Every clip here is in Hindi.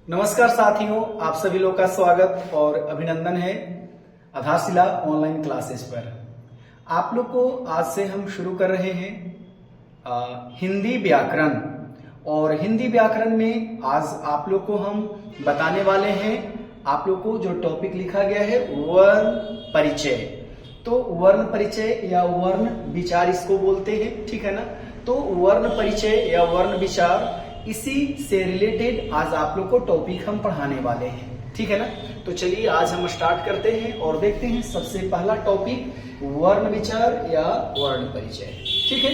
नमस्कार साथियों, आप सभी लोग का स्वागत और अभिनंदन है आधारशिला ऑनलाइन क्लासेस पर। आप लोग को आज से हम शुरू कर रहे हैं हिंदी व्याकरण। और हिंदी व्याकरण में आज आप लोग को हम बताने वाले हैं, आप लोग को जो टॉपिक लिखा गया है वर्ण परिचय। तो वर्ण परिचय या वर्ण विचार इसको बोलते हैं, ठीक है ना। तो वर्ण परिचय या वर्ण विचार, इसी से रिलेटेड आज आप लोग को टॉपिक हम पढ़ाने वाले हैं, ठीक है ना। तो चलिए आज हम स्टार्ट करते हैं और देखते हैं सबसे पहला टॉपिक वर्ण विचार या वर्ण परिचय, ठीक है।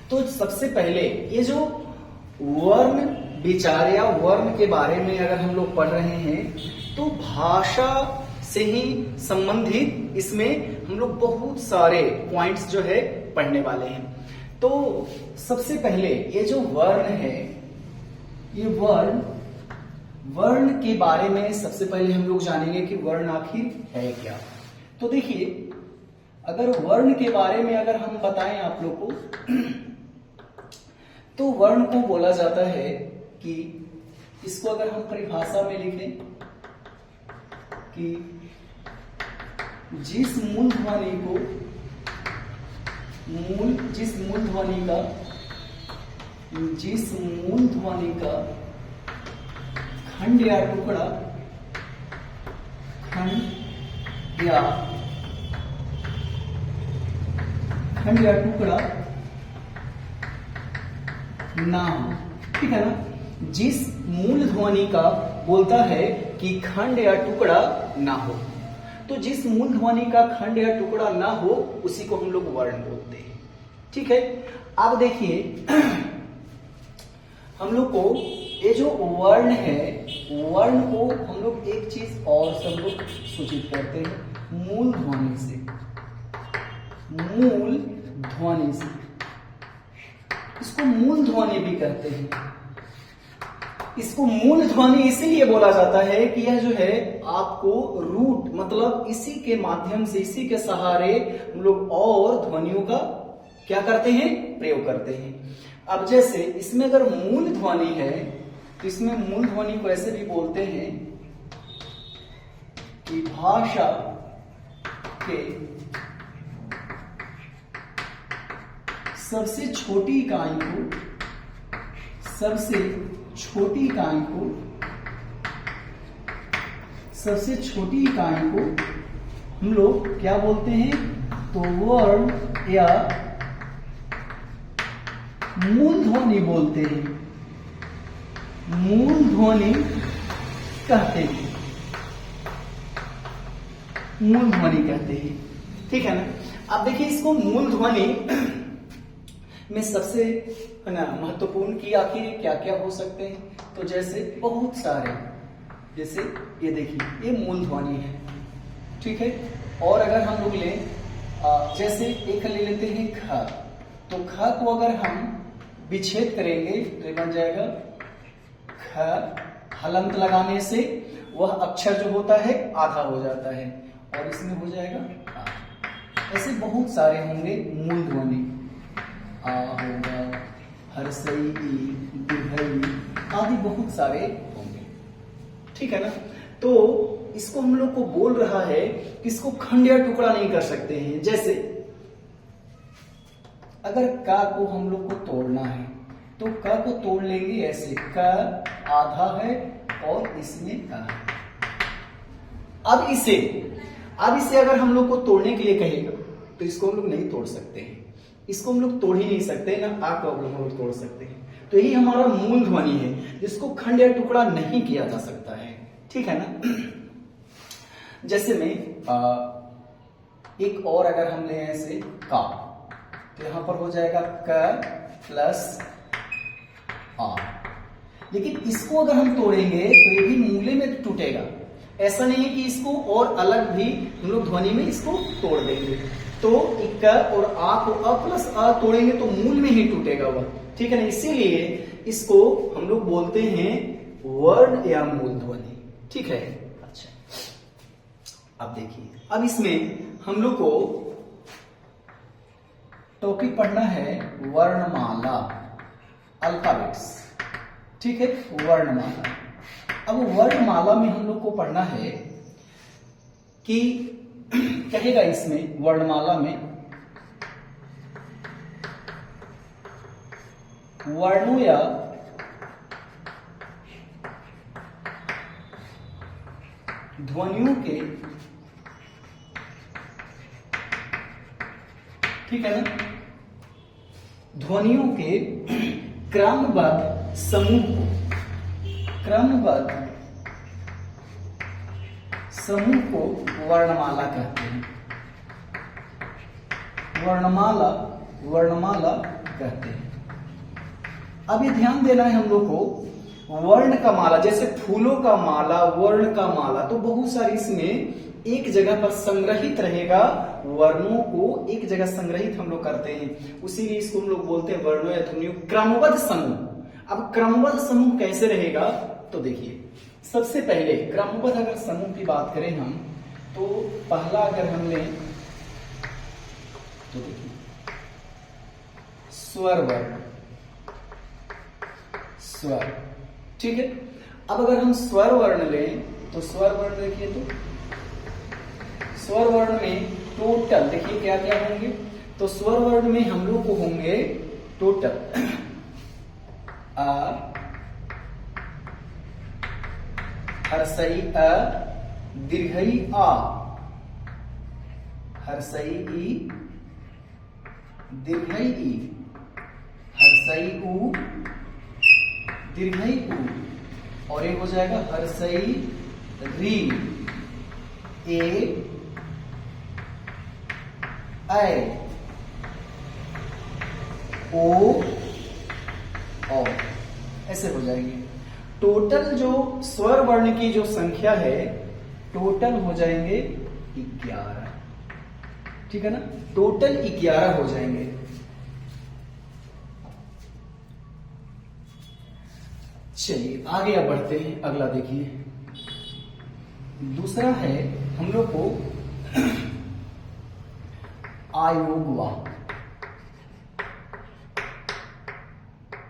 तो सबसे पहले ये जो वर्ण विचार या वर्ण के बारे में अगर हम लोग पढ़ रहे हैं तो भाषा से ही संबंधित इसमें हम लोग बहुत सारे पॉइंट्स जो है पढ़ने वाले हैं। तो सबसे पहले ये जो वर्ण है, ये वर्ण के बारे में सबसे पहले हम लोग जानेंगे कि वर्ण आखिर है क्या। तो देखिए, अगर वर्ण के बारे में अगर हम बताएं आप लोग को तो वर्ण को बोला जाता है कि इसको अगर हम परिभाषा में लिखें कि जिस मूल ध्वनि का खंड या टुकड़ा ना हो, ठीक है ना। जिस मूल ध्वनि का बोलता है कि खंड या टुकड़ा ना हो, तो जिस मूल ध्वनि का खंड या टुकड़ा ना हो उसी को हम लोग वर्ण बोलते हैं, ठीक है। अब देखिए, हम लोग को ये जो वर्ण है, वर्ण को हम लोग एक चीज और से हम लोग सूचित करते हैं, मूल ध्वनि से। इसको मूल ध्वनि भी कहते हैं। इसको मूल ध्वनि इसीलिए बोला जाता है कि यह जो है आपको रूट, मतलब इसी के माध्यम से, इसी के सहारे हम लोग और ध्वनियों का क्या करते हैं, प्रयोग करते हैं। अब जैसे इसमें अगर मूल ध्वनि है तो इसमें मूल ध्वनि को ऐसे भी बोलते हैं कि भाषा के सबसे छोटी इकाई को हम लोग क्या बोलते हैं, तो वर्ण या मूल ध्वनि बोलते हैं, मूल ध्वनि कहते हैं, ठीक है ना। अब देखिए, इसको मूल ध्वनि में सबसे है ना महत्वपूर्ण की आखिर क्या क्या हो सकते हैं, तो जैसे बहुत सारे, जैसे ये देखिए, ये मूल ध्वनि है, ठीक है। और अगर हम लोग लें जैसे एक ले लेते हैं ख, तो ख को अगर हम विच्छेद करेंगे तो ये बन जाएगा ख। हलंत लगाने से वह अक्षर जो होता है आधा हो जाता है और इसमें हो जाएगा आ। ऐसे बहुत सारे होंगे मूल ध्वनि, आ होगा, हर्षई, दिघई आदि बहुत सारे होंगे, ठीक है ना। तो इसको हम लोग को बोल रहा है कि इसको खंड या टुकड़ा नहीं कर सकते हैं। जैसे अगर का को हम लोग को तोड़ना है तो का को तोड़ लेंगे ऐसे, का आधा है और इसमें का है। अब इसे अगर हम लोग को तोड़ने के लिए कहेगा तो इसको हम लोग नहीं तोड़ सकते हैं, इसको हम लोग तोड़ ही नहीं सकते ना, आ को हम लोग तोड़ सकते हैं। तो यही हमारा मूल ध्वनि है जिसको खंड या टुकड़ा नहीं किया जा सकता है, ठीक है ना। जैसे में एक और अगर हम ले ऐसे का, तो यहां पर हो जाएगा क प्लस आ। लेकिन इसको अगर हम तोड़ेंगे तो ये भी मूले में टूटेगा। ऐसा नहीं है कि इसको और अलग भी हम लोग ध्वनि में इसको तोड़ देंगे। तो क और आ को अ प्लस आ तोड़ेंगे तो मूल में ही टूटेगा वह, ठीक है ना। इसीलिए इसको हम लोग बोलते हैं वर्ण या मूल ध्वनि, ठीक है। अच्छा, अब देखिए, अब इसमें हम लोग को टॉपिक पढ़ना है वर्णमाला, अल्फाबेट्स, ठीक है, वर्णमाला। अब वर्णमाला में हम लोग को पढ़ना है कि कहेगा इसमें वर्णमाला में वर्णों या ध्वनियों के, ठीक है ना, ध्वनियों के क्रमबद्ध समूह को, क्रमबद्ध समूह को वर्णमाला कहते हैं। वर्णमाला, वर्णमाला कहते हैं। अब ये ध्यान देना है हम लोग को, वर्ण का माला, जैसे फूलों का माला, वर्ण का माला, तो बहुत सारी इसमें एक जगह पर संग्रहित रहेगा, वर्णों को एक जगह संग्रहित हम लोग करते हैं, उसीलिए इसको हम लोग बोलते हैं वर्णों या ध्वनियों क्रमबद्ध समूह। अब क्रमबद्ध समूह कैसे रहेगा, तो देखिए सबसे पहले क्रमबद्ध अगर समूह की बात करें हम, तो पहला अगर हम लें तो देखिए स्वर वर्ण, स्वर, ठीक है। अब अगर हम स्वर वर्ण लें तो स्वर वर्ण देखिए, तो स्वर वर्ण में टोटल देखिए क्या क्या होंगे, तो स्वर वर्ण में हम लोग को होंगे टोटल आ, हर्षई अ, दीर्घई आ, हर्षई ई, दीर्घई ई, हर्षई उ, दीर्घई उ, और एक हो जाएगा हर्षई री, ए, ऐ, ओ, ऐसे हो जाएंगे। टोटल जो स्वर वर्ण की जो संख्या है, टोटल हो जाएंगे 11, ठीक है ना, टोटल 11 हो जाएंगे। चलिए आगे अब बढ़ते हैं, अगला देखिए, दूसरा है हम लोग को आयोगवाह,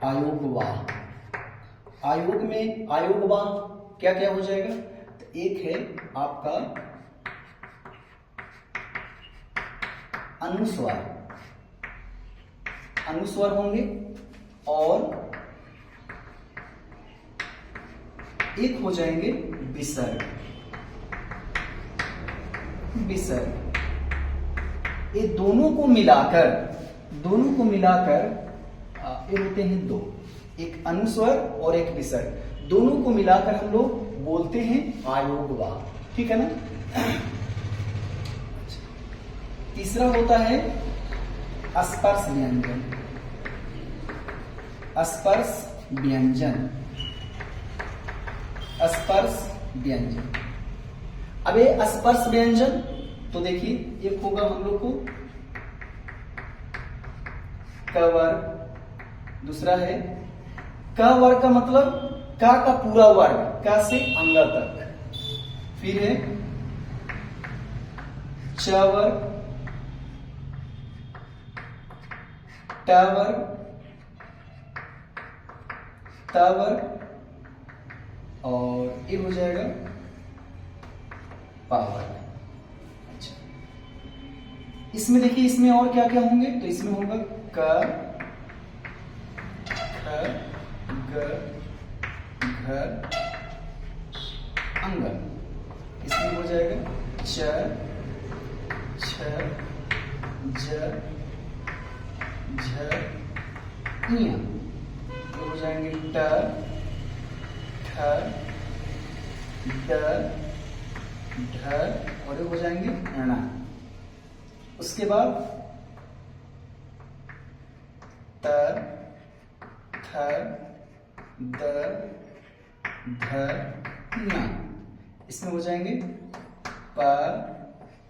आयोगवाह। आयोग में आयोगवाह क्या क्या हो जाएगा, तो एक है आपका अनुस्वार, अनुस्वार होंगे, और एक हो जाएंगे विसर्ग, विसर्ग। ये दोनों को मिलाकर, दोनों को मिलाकर ये होते हैं दो, एक अनुस्वर और एक विसर्ग, दोनों को मिलाकर हम लोग बोलते हैं आयोगवाह, ठीक है ना। तीसरा होता है स्पर्श व्यंजन, स्पर्श व्यंजन, स्पर्श व्यंजन। अब ये स्पर्श व्यंजन, तो देखिए एक होगा हम लोग को क वर्ग, दूसरा है क वर्ग का मतलब का पूरा वर्ग, का से अंग तक, फिर है च वर्ग, ट वर्ग, त वर्ग, और ये हो जाएगा पा वर्ग। अच्छा, इसमें देखिए इसमें और क्या क्या होंगे, तो इसमें होगा क, ख, ग, घ, अंग, इसमें हो जाएगा च, छ, ज, झ, ञ, हो जाएंगे ट, ठ, ड, ढ, और ये हो जाएंगे ण। उसके बाद त, थ, द, ध, न, इसमें हो जाएंगे प,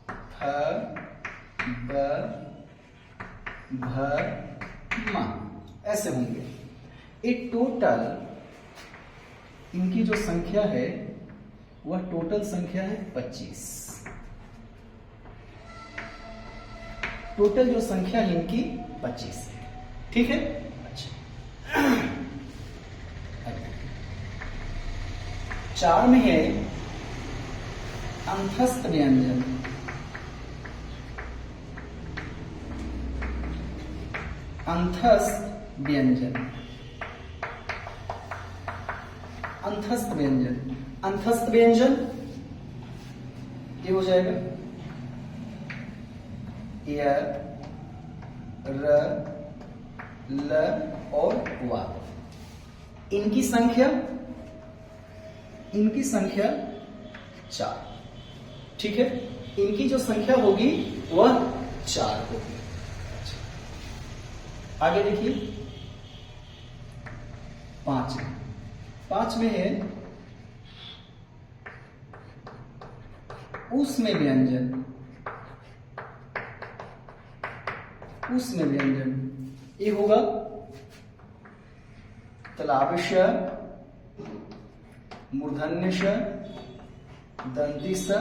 फ, ब, भ, म, ऐसे होंगे। एक टोटल इनकी जो संख्या है वह टोटल संख्या है 25। टोटल जो संख्या है इनकी 25 है, ठीक है। अच्छा 4 में है अंतस्थ व्यंजन। अंतस्थ व्यंजन, अंतस्थ व्यंजन, अंतस्थ व्यंजन ये हो जाएगा य, र, ल और वा। इनकी संख्या 4। ठीक है, इनकी जो संख्या होगी वह 4 होगी। आगे देखिए 5 में है उसमें व्यंजन, उसमें व्यंजन ये होगा तलावश, मूर्धन्यश, दंतिस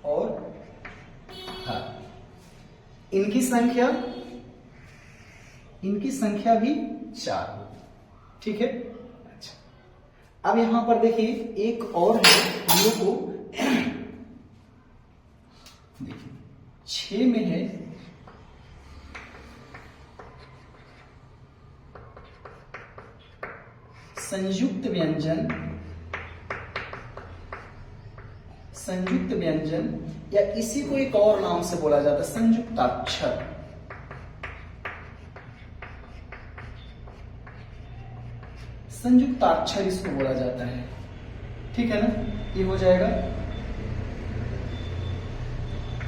और ह। इनकी संख्या भी 4 होगी। ठीक है, अच्छा अब यहां पर देखिए एक और है, हम लोग को देखिए 6 में है संयुक्त व्यंजन, संयुक्त व्यंजन या इसी को एक और नाम से बोला जाता है संयुक्ताक्षर। संयुक्ताक्षर इसको बोला जाता है। ठीक है ना, ये हो जाएगा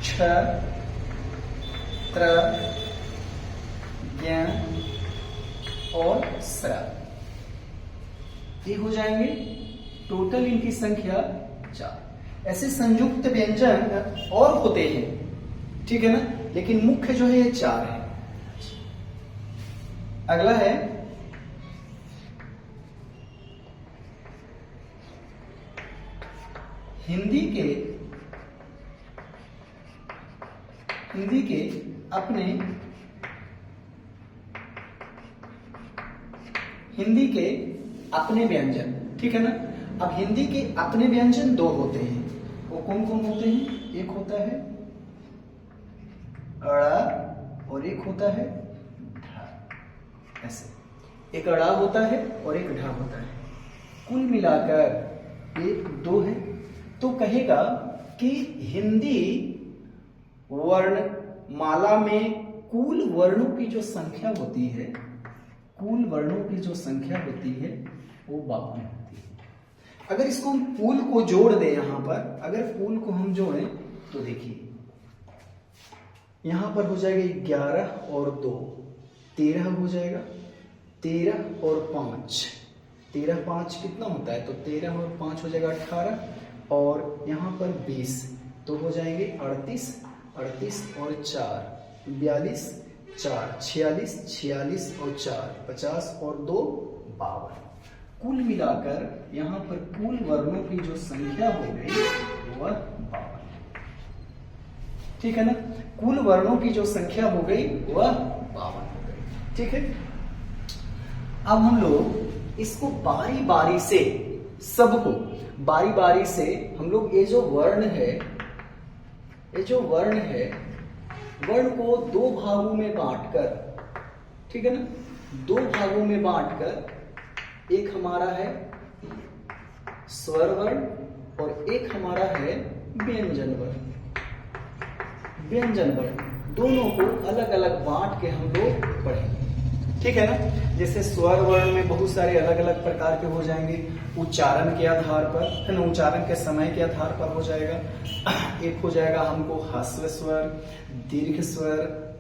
छ, त्र, ज्ञ और स्र। ये हो जाएंगे टोटल इनकी संख्या 4। ऐसे संयुक्त व्यंजन और होते हैं, ठीक है ना, लेकिन मुख्य जो है ये 4 है। अगला है हिंदी के अपने व्यंजन। ठीक है ना, अब हिंदी के अपने व्यंजन 2 होते हैं। वो कौन कौन होते हैं? एक होता है अड़ा और एक होता है ढा। ऐसे एक अड़ा होता है और एक ढा होता है। कुल मिलाकर 1 2 है। तो कहेगा कि हिंदी वर्णमाला में कुल वर्णों की जो संख्या होती है, कुल वर्णों की जो संख्या होती है वो 52 होती है। अगर इसको हम पूल को जोड़ दें, यहां पर अगर पूल को हम जोड़ें तो देखिए यहां पर हो जाएगा 11 और 2 13 हो जाएगा। 13 और 5 13 5 कितना होता है? तो 13 और 5 हो जाएगा 18 और यहाँ पर 20 तो हो जाएंगे 38 38 और 4 42 4 46 46 और 4 50 और 2 52। कुल मिलाकर यहाँ पर कुल वर्णों की जो संख्या हो गई वह 52। ठीक है ना, कुल वर्णों की जो संख्या हो गई वह 52 हो गई। ठीक है, अब हम लोग इसको बारी बारी से सबको बारी बारी से हम लोग ये जो वर्ण है वर्ण को 2 भागों में बांटकर, ठीक है ना, 2 भागों में बांटकर एक हमारा है स्वर वर्ण और एक हमारा है व्यंजन वर्ण। व्यंजन वर्ण दोनों को अलग अलग बांट के हम लोग पढ़ेंगे। ठीक है ना, जैसे स्वर वर्ण में बहुत सारे अलग अलग प्रकार के हो जाएंगे, उच्चारण के आधार पर, है ना, उच्चारण के समय के आधार पर हो जाएगा। एक हो जाएगा हमको ह्रस्व स्वर, दीर्घ स्वर,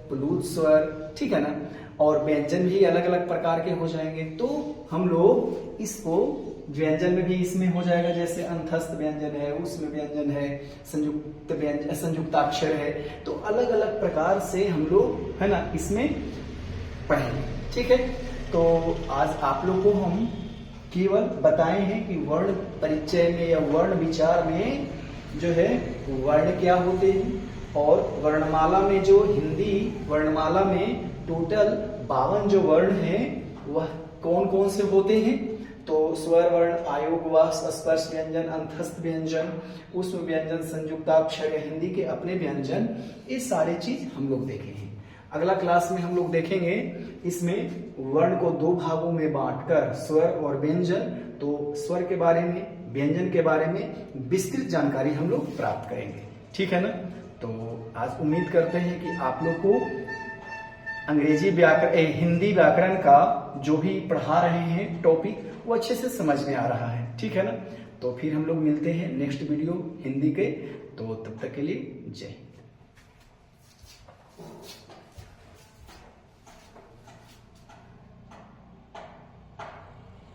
प्लुत स्वर, ठीक है ना, और व्यंजन भी अलग अलग प्रकार के हो जाएंगे। तो हम लोग इसको व्यंजन में भी इसमें हो जाएगा, जैसे अंतस्थ व्यंजन है, उसमें व्यंजन है, संयुक्त व्यंजन, संयुक्ताक्षर है। तो अलग अलग प्रकार से हम लोग, है ना, इसमें पढ़ेंगे। ठीक है, तो आज आप लोग को हम केवल बताए हैं कि वर्ण परिचय में या वर्ण विचार में जो है वर्ण क्या होते हैं, और वर्णमाला में जो हिंदी वर्णमाला में टोटल 52 जो वर्ण हैं वह कौन कौन से होते हैं, तो स्वर, वर्ण, आयोग, वास, स्पर्श व्यंजन, अंतस्थ व्यंजन, ऊष्म व्यंजन, संयुक्ताक्षर, हिंदी के अपने व्यंजन, ये सारे चीज हम लोग देखे हैं। अगला क्लास में हम लोग देखेंगे इसमें वर्ण को दो भागों में बांटकर स्वर और व्यंजन, तो स्वर के बारे में, व्यंजन के बारे में विस्तृत जानकारी हम लोग प्राप्त करेंगे। ठीक है ना? तो आज उम्मीद करते हैं कि आप लोग को हिंदी व्याकरण का जो भी पढ़ा रहे हैं टॉपिक वो अच्छे से समझ में आ रहा है। ठीक है ना? तो फिर हम लोग मिलते हैं नेक्स्ट वीडियो हिंदी के, तो तब तक के लिए जय हिंद।